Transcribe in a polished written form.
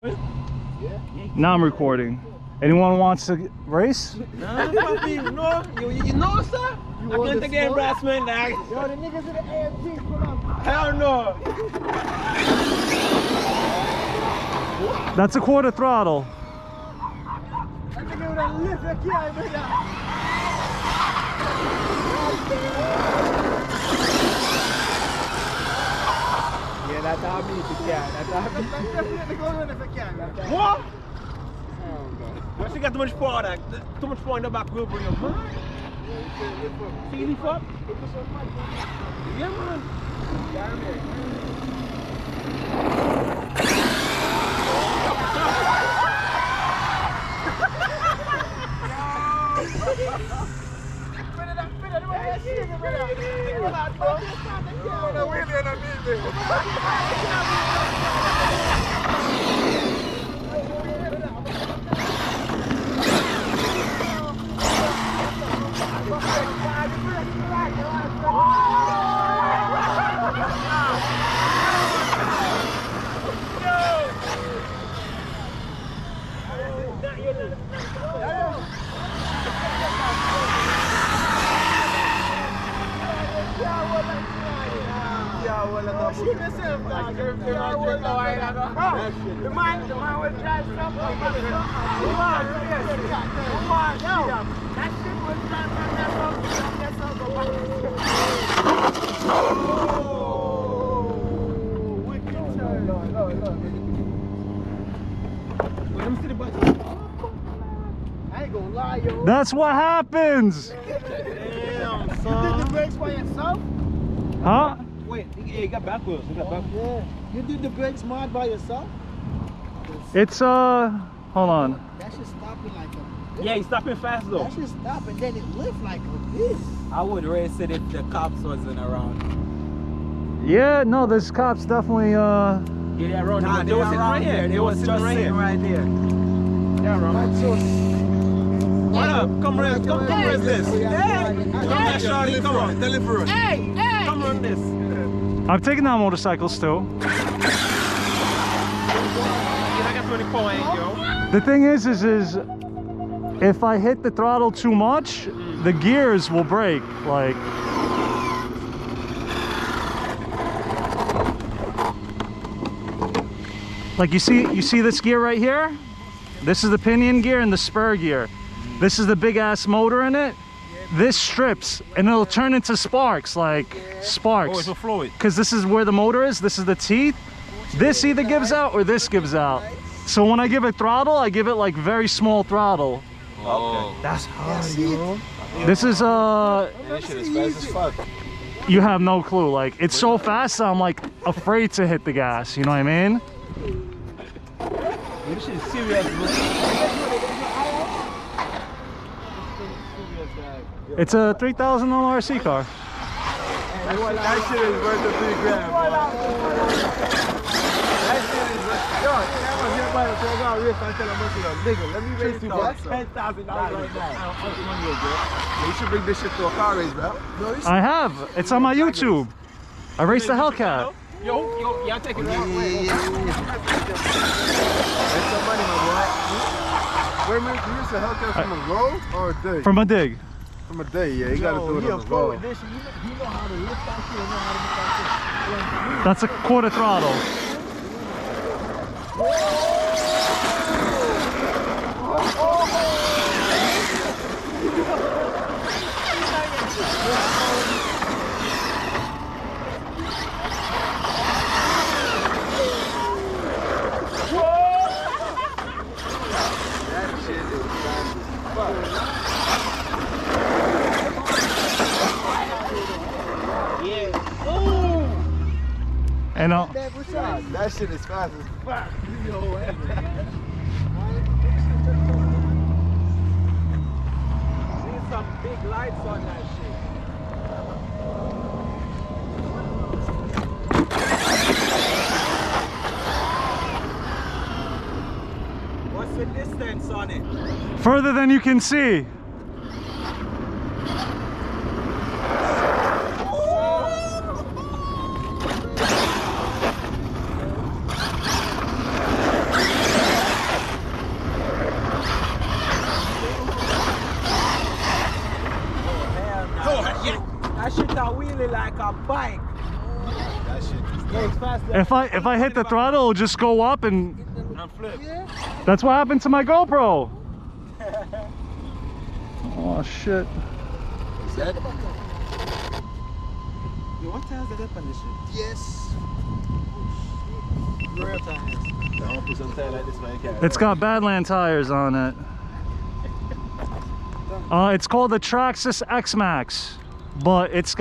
Now I'm recording. Anyone wants to race? Nah, papi, no. You know, sir? I'm gonna take the embarrassment, dog. Yo, the niggas in the AMG, put on. Hell no. That's a quarter throttle. That nigga with a lift, that can't even Yeah, that's how me, the cat. That's how me. What? Once you got too much power, that too much power in the back wheel bring you man. See the fuck? Yeah, man. The man will drive stuff like that. That shit will drive from that wicked turn. Let me see the button. I ain't gonna lie, yo. That's what happens. Damn, You son. did the brakes by yourself? Huh? Wait, you got back wheels. You got back wheels. Yeah. You did the brakes mod by yourself? It's hold on. That should stop it like a. Yeah, he's stopping fast though. That should stop and then it lift like this. I would race it if the cops wasn't around. Yeah, no, this cop's definitely Yeah, they're around. Nah, they was sitting right here. They was just sitting right there. They're around. What up? Come race this. Hey, come Shorty, come on. Deliver it. Hey! Come on this. I've taken down motorcycles too. You don't get 20 points, yo. The thing is if I hit the throttle too much, the gears will break. Like you see this gear right here? This is the pinion gear and the spur gear. This is the big ass motor in it. This strips and it'll turn into sparks, sparks. Oh, it's a fluid. Because this is where the motor is, this is the teeth. This either gives out or this gives out. So when I give it throttle, I give it like very small throttle. Okay. That's hard, yo. This is This shit is fast as fuck. you have no clue. Like it's so fast that I'm like afraid to hit the gas, you know what I mean? This shit is serious, bro. It's a $3,000 RC car. That shit is worth the $3 grand, bro. That shit is worth. Yo, let me raise you $10,000 right now. You should bring this shit to a car race, bro. I have. It's on my YouTube. I raced the Hellcat. Yo, y'all take it out. That's some money, my boy. Wait a minute, you used to Hellcat from a road or a day? From a dig. From a day, yeah. You gotta do it on the road. He know how to lift that shit and know how to lift that shit. That's a quarter throttle. And That shit is fast as fuck. See some big lights on that shit. What's the distance on it? further than you can see. really like a bike. That shit is Yeah, it's fast. If I hit the throttle, it'll just go up and and flip. that's what happened to my GoPro. Oh shit. Is that? What tires are that on this shit? Yes. Real tires. I'll put some tire like this man can. It's got Badland tires on it. It's called the Traxxas X-Maxx, but it's got